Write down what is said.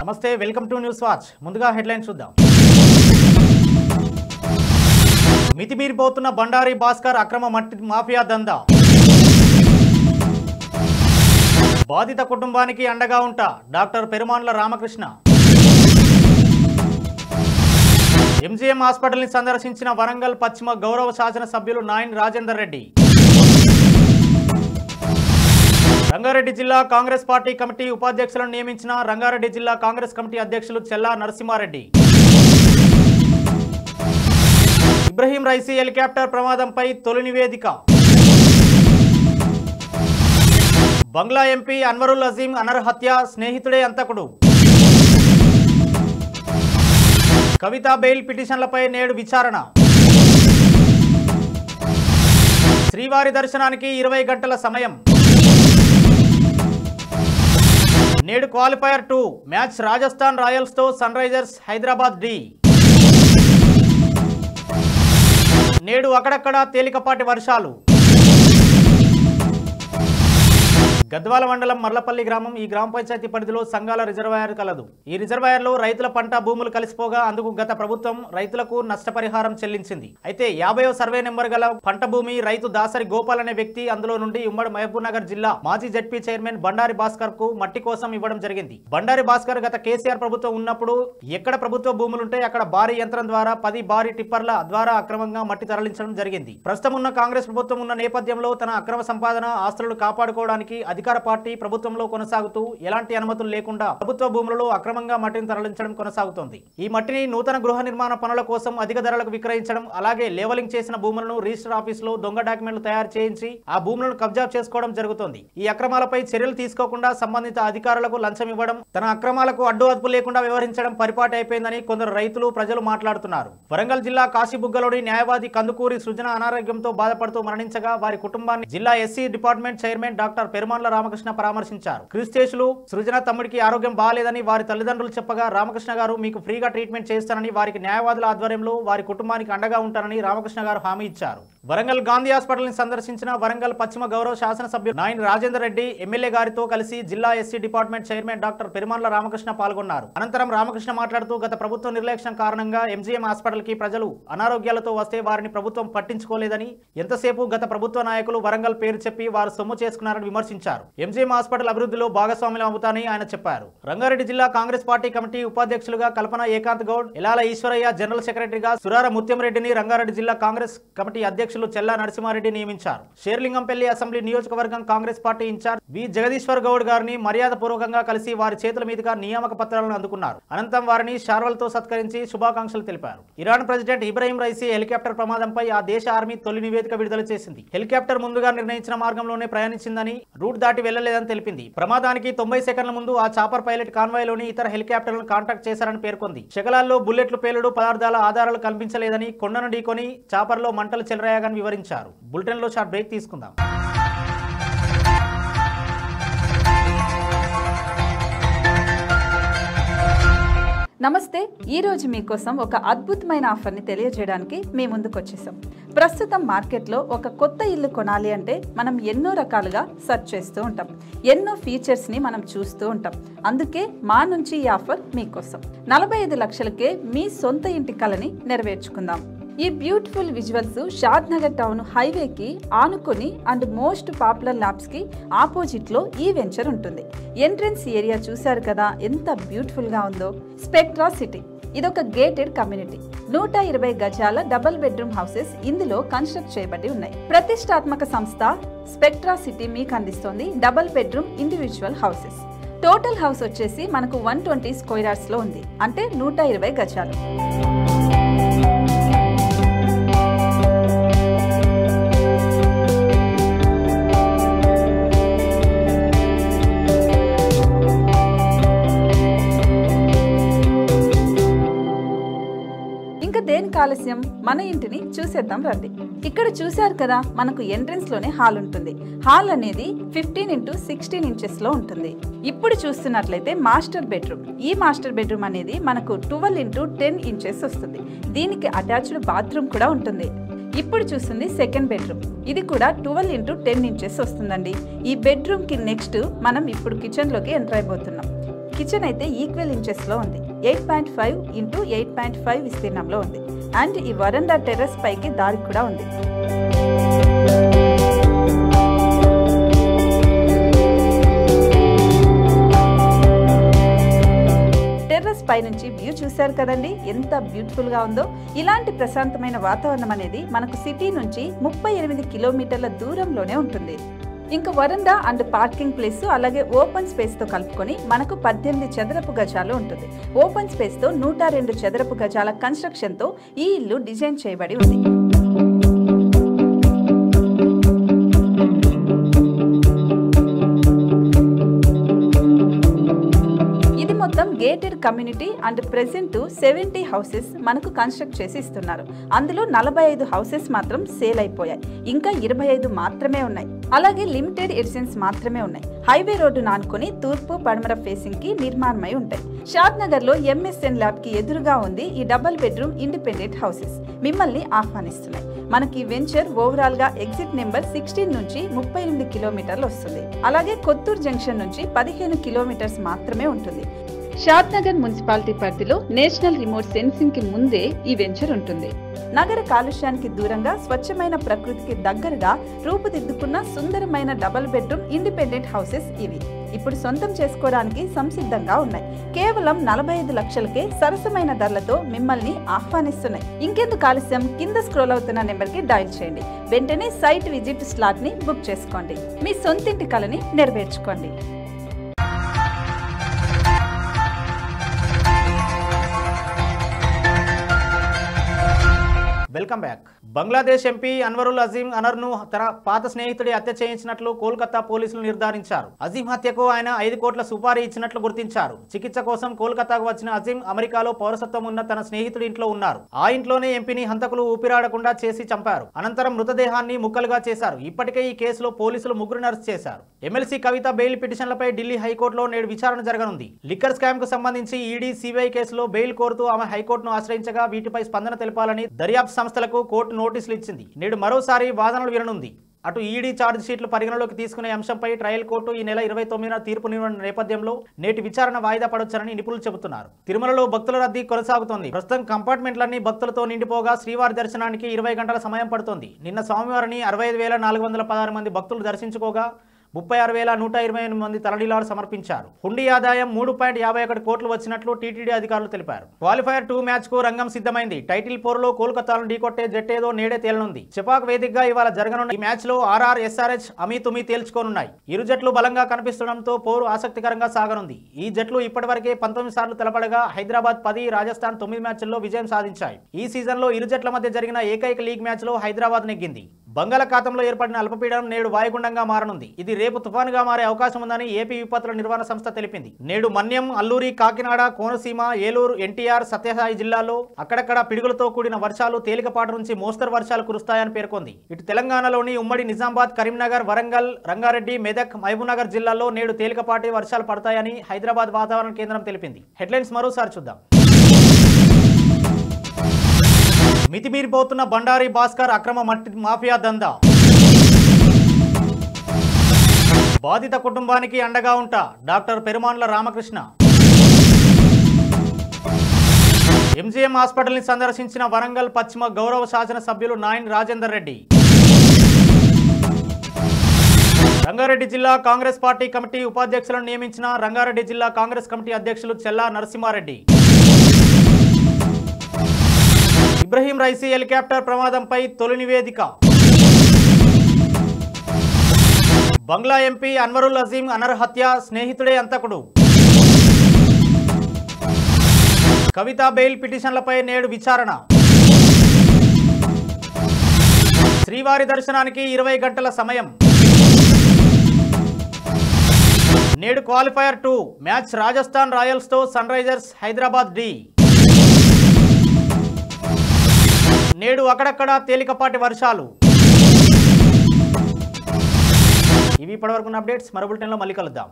నమస్తే, welcome to news watch. ముందుగా headlines చూద్దాం. మితిమీరిపోతున్న బండారి భాస్కర్ అక్రమ మట్టి మాఫియా దందా. బాధిత కుటుంబానికి అండగా ఉంటా డాక్టర్ పెరుమాన్ల రామకృష్ణ. ఎంజీఎం హాస్పిటల్ని సందర్శించిన వరంగల్ పశ్చిమ గౌరవ శాసన సభ్యులు నాయన్ రాజేందర్ రెడ్డి. రంగారెడ్డి జిల్లా కాంగ్రెస్ పార్టీ కమిటీ ఉపాధ్యక్షులను నియమించిన రంగారెడ్డి జిల్లా కాంగ్రెస్ కమిటీ అధ్యక్షులు Chella Narasimha Reddy. Ibrahim Raisi helicopter ప్రమాదంపై తొలి నివేదిక. బంగ్లా ఎంపీ అన్వరుల్ అజీం అనర్హత్య, స్నేహితుడే అంతకుడు. కవిత బెయిల్ పిటిషన్లపై నేడు విచారణ. శ్రీవారి దర్శనానికి 20 గంటల సమయం. నేడు క్వాలిఫైయర్ 2 మ్యాచ్ రాజస్థాన్ రాయల్స్తో సన్ రైజర్స్ హైదరాబాద్ డి. నేడు అక్కడక్కడ తేలికపాటి వర్షాలు. గద్వాల మండలం మర్లపల్లి గ్రామం ఈ గ్రామ పంచాయతీ పరిధిలో సంఘాల రిజర్వాయర్ కలదు. ఈ రిజర్వాయర్లో రైతుల పంట భూములు కలిసిపోగా అందుకు గత ప్రభుత్వం రైతులకు నష్టపరిహారం చెల్లించింది. అయితే 50వ సర్వే నెంబర్ గల పంట భూమి రైతు దాసరి గోపాల్ అనే వ్యక్తి అందులో నుండి ఉమ్మడి మహబూబ్ నగర్ జిల్లా మాజీ జడ్పీ చైర్మన్ బండారి భాస్కర్ కు మట్టి కోసం ఇవ్వడం జరిగింది. బండారి భాస్కర్ గత కేసీఆర్ ప్రభుత్వం ఉన్నప్పుడు ఎక్కడ ప్రభుత్వ భూములుంటే అక్కడ భారీ యంత్రం ద్వారా 10 భారీ టిప్పర్ల ద్వారా అక్రమంగా మట్టి తరలించడం జరిగింది. ప్రస్తుతం ఉన్న కాంగ్రెస్ ప్రభుత్వం ఉన్న నేపథ్యంలో తన అక్రమ సంపాదన ఆస్తులను కాపాడుకోవడానికి అధికార పార్టీ ప్రభుత్వంలో కొనసాగుతూ ఎలాంటి అనుమతులు లేకుండా ప్రభుత్వ భూములలో అక్రమంగా మట్టిని తరలించడం కొనసాగుతోంది. ఈ మట్టిని నూతన గృహ నిర్మాణ పనుల కోసం అధిక ధరలకు విక్రయించడం, అలాగే లేవలింగ్ చేసిన భూములను రిజిస్టర్ ఆఫీసులో దొంగ డాక్యుమెంట్లు తయారు చేయించి ఆ భూములను కబ్జా చేసుకోవడం జరుగుతోంది. ఈ అక్రమాలపై చర్యలు తీసుకోకుండా సంబంధిత అధికారులకు లంచం ఇవ్వడం, తన అక్రమాలకు అడ్డు అదుపు లేకుండా వ్యవహరించడం పరిపాటి అయిపోయిందని కొందరు రైతులు ప్రజలు మాట్లాడుతున్నారు. వరంగల్ జిల్లా కాశీబుగ్గలోని న్యాయవాది కందుకూరి సృజన అనారోగ్యంతో బాధపడుతూ మరణించగా వారి కుటుంబాన్ని జిల్లా SC department chairman doctor Perumanla Ramakrishna పరామర్శించారు. క్రిస్టేషులు సృజన తమ్ముడికి ఆరోగ్యం బాగాలేదని వారి తల్లిదండ్రులు చెప్పగా రామకృష్ణ గారు మీకు ఫ్రీగా ట్రీట్మెంట్ చేస్తానని, వారికి న్యాయవాదుల ఆధ్వర్యంలో వారి కుటుంబానికి అండగా ఉంటానని రామకృష్ణ గారు హామీ ఇచ్చారు. వరంగల్ గాంధీ హాస్పిటల్ ని సందర్శించిన వరంగల్ పశ్చిమ గౌరవ శాసన సభ్యులు నాయన్ రాజేందర్ రెడ్డి ఎమ్మెల్యే గారితో కలిసి జిల్లా SC department chairman doctor Perumanla Ramakrishna పాల్గొన్నారు. అనంతరం రామకృష్ణ మాట్లాడుతూ గత ప్రభుత్వ నిర్లక్ష్యం కారణంగా ఎంజీఎం హాస్పిటల్ కి ప్రజలు అనారోగ్యాలతో వస్తే వారిని ప్రభుత్వం పట్టించుకోలేదని, ఎంతసేపు గత ప్రభుత్వ నాయకులు వరంగల్ పేరు చెప్పి వారు సొమ్ము చేసుకున్నారని విమర్శించారు. ఎంజీఎం హాస్పిటల్ అభివృద్ధిలో భాగస్వాములు అవుతానని ఆయన చెప్పారు. రంగారెడ్డి జిల్లా కాంగ్రెస్ పార్టీ కమిటీ ఉపాధ్యక్షులుగా కల్పన ఏకాంత్ గౌడ్, ఎలాల ఈశ్వరయ్య జనరల్ సెక్రటరీగా సురార ముత్యం రెడ్డిని రంగారెడ్డి జిల్లా కాంగ్రెస్ కమిటీ అధ్యక్షులు చెల్లా నరసింహారెడ్డి నియమించారు. షేర్లింగంపల్లి అసెంబ్లీ నియోజకవర్గం కాంగ్రెస్ పార్టీ ఇన్ఛార్జ్ వి జగదీశ్వర్ గౌడ్ గారిని మర్యాద పూర్వకంగా కలిసి వారి చేతుల మీదుగా నియామక పత్రాలను అందుకున్నారు. అనంతరం వారిని శాల్వాలతో సత్కరించి శుభాకాంక్షలు తెలిపారు. Iran president Ibrahim Raisi helicopter ప్రమాదంపై ఆ దేశ ఆర్మీ తొలి నివేదిక విడుదల చేసింది. హెలికాప్టర్ ముందుగా నిర్ణయించిన మార్గంలోనే ప్రయాణించిందని, రూట్ దాటి వెళ్లలేదని తెలిపింది. ప్రమాదానికి 90 సెకండ్ల ముందు ఆ చాపర్ పైలట్ కాన్వాయ్లోని ఇతర హెలికాప్టర్లను కాంటాక్ట్ చేశారని పేర్కొంది. శకలాల్లో బుల్లెట్లు పేలుడు పదార్థాల ఆధారాలు కనిపించలేదని, కొండను ఢీకొని చాపర్లో మంటలు చెలరేగాని వివరించారు. బులెటిన్లో షార్ట్ బ్రేక్ తీసుకుందాం. నమస్తే, ఈరోజు మీకోసం ఒక అద్భుతమైన ఆఫర్ని తెలియజేయడానికి మీ ముందుకు వచ్చేసాం. ప్రస్తుతం మార్కెట్లో ఒక కొత్త ఇల్లు కొనాలి అంటే మనం ఎన్నో రకాలుగా సెర్చ్ చేస్తూ ఉంటాం, ఎన్నో ఫీచర్స్ని మనం చూస్తూ ఉంటాం. అందుకే మా నుంచి ఈ ఆఫర్ మీకోసం. 45 లక్షలకే మీ సొంత ఇంటి కలని నెరవేర్చుకుందాం. ఈ బ్యూటిఫుల్ విజువల్స్ షాద్ నగర్ టౌన్ హైవేకి ఆనుకొని అండ్ మోస్ట్ పాపులర్ ల్యాబ్స్కి ఆపోజిట్లో ఈ వెంచర్ ఉంటుంది. ఎంట్రన్స్ ఏరియా చూశారు కదా ఎంత బ్యూటిఫుల్గా ఉందో. స్పెక్ట్రా సిటీ ఇదొక గేటెడ్ కమ్యూనిటీ. 120 గజాల డబుల్ బెడ్రూమ్ హౌసెస్ ఇందులో కన్స్ట్రక్ట్ చేయబడి ఉన్నాయి. ప్రతిష్టాత్మక సంస్థ స్పెక్ట్రా సిటీ మీకు అందిస్తోంది double bedroom individual houses. Total house వచ్చేసి మనకు 120 స్క్వేర్ యార్డ్స్లో ఉంది, అంటే 120 గజాలు. దేనికి ఆలస్యం, మన ఇంటిని చూసేద్దాం రండి. ఇక్కడ చూశారు కదా, మనకు ఎంట్రన్స్ లోనే హాల్ ఉంటుంది. హాల్ అనేది 15x16 ఇంచెస్ లో ఉంటుంది. ఇప్పుడు చూస్తున్నట్లయితే మాస్టర్ బెడ్రూమ్. ఈ మాస్టర్ బెడ్రూమ్ అనేది మనకు 12x10 ఇంచెస్ వస్తుంది. దీనికి అటాచ్డ్ బాత్రూమ్ కూడా ఉంటుంది. ఇప్పుడు చూస్తుంది సెకండ్ బెడ్రూమ్. ఇది కూడా 12x10 ఇంచెస్ వస్తుందండి. ఈ బెడ్రూమ్ కి నెక్స్ట్ మనం ఇప్పుడు కిచెన్ లోకి ఎంటర్ అయిపోతున్నాం. కిచెన్ అయితే ఈక్వల్ ఇంచెస్ లో ఉంది. 8.5 ఇంటూ 8.5 విస్తీర్ణంలో ఉంది. అండ్ ఈ వరండా టెర్రస్ పైకి దారి కూడా ఉంది. టెర్రస్ పై నుంచి వ్యూ చూశారు కదండి, ఎంత బ్యూటిఫుల్ గా ఉందో. ఇలాంటి ప్రశాంతమైన వాతావరణం అనేది మనకు సిటీ నుంచి 38 కిలోమీటర్ల దూరంలోనే ఉంటుంది. ఇంకా వరండా అండ్ పార్కింగ్ ప్లేస్ అలాగే ఓపెన్ స్పేస్ తో కలుపుకొని మనకు 18 చదరపు గజాలు ఉంటుంది. ఓపెన్ స్పేస్ తో 102 చదరపు గజాల కన్స్ట్రక్షన్ తో ఈ ఇల్లు డిజైన్ చేయబడి ఉంది. మొత్తం gated community and present 70 houses మనకు కన్స్ట్రక్ట్ చేసి ఇస్తున్నారు. అందులో 45 హౌసెస్ మాత్రం సేల్ అయిపోయాయి. ఇంకా 25 మాత్రమే ఉన్నాయి. అలాగే లిమిటెడ్ ఎడిషన్స్ మాత్రమే ఉన్నాయి. హైవే రోడ్డు నానుకొని తూర్పు పడమర ఫేసింగ్ కి నిర్మాణమై ఉంటాయి. షాద్ నగర్ లో MSN ల్యాబ్ కి ఎదురుగా ఉంది ఈ డబుల్ బెడ్రూమ్ ఇండిపెండెంట్ హౌసెస్. మిమ్మల్ని ఆహ్వానిస్తున్నాయి. మనకి వెంచర్ ఓవరాల్ గా ఎగ్జిట్ నెంబర్ 16 నుంచి 38 కిలోమీటర్లు వస్తుంది. అలాగే కొత్తూరు జంక్షన్ నుంచి 15 కిలోమీటర్స్ మాత్రమే ఉంటుంది. షాద్ నగర్ మున్సిపాలిటీ పరిధిలో నేషనల్ రిమోట్ సెన్సింగ్ కి ముందే ఈ వెంచర్ ఉంటుంది. నగర కాలుష్యానికి దూరంగా స్వచ్ఛమైన ప్రకృతికి దగ్గరగా రూపుదిద్దుకున్న సుందరమైన డబుల్ బెడ్రూమ్ ఇండిపెండెంట్ హౌసెస్ ఇవి. ఇప్పుడు సొంతం చేసుకోవడానికి సంసిద్ధంగా ఉన్నాయి. కేవలం 45 లక్షలకే సరసమైన ధరలతో మిమ్మల్ని ఆహ్వానిస్తున్నాయి. ఇంకెందుకు ఆలస్యం, కింద స్క్రోల్ అవుతున్న నెంబర్ కి డయల్ చేయండి. వెంటనే సైట్ విజిట్ స్లాట్ ని బుక్ చేసుకోండి. మీ సొంతింటి కలని నెరవేర్చుకోండి. Welcome back. Bangladesh MP Anwarul Azim అనర్ను తన పాత స్నేహితుడి హత్య చేయించినట్లు కోల్కతా పోలీసులు నిర్ధారించారు. అజీం హత్యకు ఆయన 5 కోట్ల సుపారీ ఇచ్చినట్లు గుర్తించారు. చికిత్స కోసం కోల్కతాకు వచ్చిన అజీం అమెరికాలో పౌరసత్వం ఉన్న తన స్నేహితుడి ఇంట్లో ఉన్నారు. ఆ ఇంట్లోనే ఎంపీని హంతకులు ఊపిరాడకుండా చేసి చంపారు. అనంతరం మృతదేహాన్ని ముక్కలుగా చేశారు. ఇప్పటికే ఈ కేసులో పోలీసులు 3 అరెస్ట్ చేశారు. ఎమ్మెల్సీ కవిత బెయిల్ పిటిషన్లపై ఢిల్లీ హైకోర్టులో నేడు విచారణ జరగనుంది. లిక్కర్ స్కామ్ కు సంబంధించి ఈడీ, సిబిఐ కేసులో బెయిల్ కోరుతూ ఆమె హైకోర్టును ఆశ్రయించగా వీటిపై స్పందన తెలపాలని దర్యాప్తు సంస్థలకు కోర్టు నోటీసులు ఇచ్చింది. నేడు మరోసారి వాదనలు విననుంది. అటు ఈడీ ఛార్జ్ షీట్లు పరిగణలోకి తీసుకునే అంశంపై ట్రయల్ కోర్టు ఈ నెల 29న తీర్పునివ్వనున్న నేపథ్యంలో నేటి విచారణ వాయిదా పడొచ్చని నిపుణులు చెబుతున్నారు. తిరుమలలో భక్తుల రద్దీ కొనసాగుతోంది. ప్రస్తుతం కంపార్ట్మెంట్లన్నీ భక్తులతో నిండిపోగా శ్రీవారి దర్శనానికి 20 గంటల సమయం పడుతోంది. నిన్న స్వామివారిని 65,416 మంది భక్తులు దర్శించుకోగా 36,128 మంది తలనీలాలు సమర్పించారు. హుండీ ఆదాయం 3.51 కోట్లు వచ్చినట్లు టీటీడీ అధికారులు తెలిపారు. క్వాలిఫైయర్ 2 మ్యాచ్ కు రంగం సిద్ధమైంది. టైటిల్ పోరులో కోల్కతాను ఢీకొట్టే జట్టేదో నేడే తేలనుంది. చెపాక్ వేదికగా ఇవాళ జరగనున్న ఈ మ్యాచ్ లో RR, SRH అమీతుమీ తేల్చుకోనున్నాయి. ఇరు జట్లు బలంగా కనిపిస్తుండటంతో పోరు ఆసక్తికరంగా సాగనుంది. ఈ జట్లు ఇప్పటివరకే 19 సార్లు తలపడగా హైదరాబాద్ 10, రాజస్థాన్ 9 మ్యాచ్ల్లో విజయం సాధించాయి. ఈ సీజన్లో ఇరు జట్ల మధ్య జరిగిన ఏకైక లీగ్ మ్యాచ్ లో హైదరాబాద్ నెగ్గింది. బంగాళాఖాతంలో ఏర్పడిన అల్పపీడనం నేడు వాయుగుండంగా మారనుంది. ఇది రేపు తుఫానుగా మారే అవకాశం ఉందని ఏపీ విపత్తుల నిర్వహణ సంస్థ తెలిపింది. నేడు మన్యం, అల్లూరి, కాకినాడ, కోనసీమ, ఏలూరు, ఎన్టీఆర్, సత్యసాయి జిల్లాల్లో అక్కడక్కడ పిడుగులతో కూడిన వర్షాలు, తేలికపాటి నుంచి మోస్తరు వర్షాలు కురుస్తాయని పేర్కొంది. ఇటు తెలంగాణలోని ఉమ్మడి నిజామాబాద్, కరీంనగర్, వరంగల్, రంగారెడ్డి, మెదక్, మహబూబ్నగర్ జిల్లాల్లో నేడు తేలికపాటి వర్షాలు పడతాయని హైదరాబాద్ వాతావరణ కేంద్రం తెలిపింది. హెడ్లైన్స్ మరోసారి చూద్దాం. మితిమీరిపోతున్న బండారి భాస్కర్ అక్రమ మట్టి మాఫియా దందా. బాధిత కుటుంబానికి అండగా ఉంటా doctor Perumanla Ramakrishna. MGM hospital ని సందర్శించిన వరంగల్ పశ్చిమ గౌరవ శాసన సభ్యులు నాయన్ రాజేందర్ రెడ్డి. రంగారెడ్డి జిల్లా కాంగ్రెస్ పార్టీ కమిటీ ఉపాధ్యక్షులను నియమించిన రంగారెడ్డి జిల్లా కాంగ్రెస్ కమిటీ అధ్యక్షులు Chella Narasimha Reddy. Ibrahim Raisi helicopter ప్రమాదంపై తొలి నివేదిక. బంగ్లా ఎంపీ అన్వరుల్ అజీం అనర్హత్య, స్నేహితుడే అంతకుడు. కవిత బెయిల్ పిటిషన్లపై నేడు విచారణ. శ్రీవారి దర్శనానికి 20 గంటల సమయం. నేడు క్వాలిఫైయర్ 2 మ్యాచ్ రాజస్థాన్ రాయల్స్ తో సన్ రైజర్స్ హైదరాబాద్ డి. నేడు అక్కడక్కడ తేలికపాటి వర్షాలు. ఇవి ఇప్పటివరకు అప్డేట్స్. మరో బులెటిన్లో మళ్ళీ కలుద్దాం.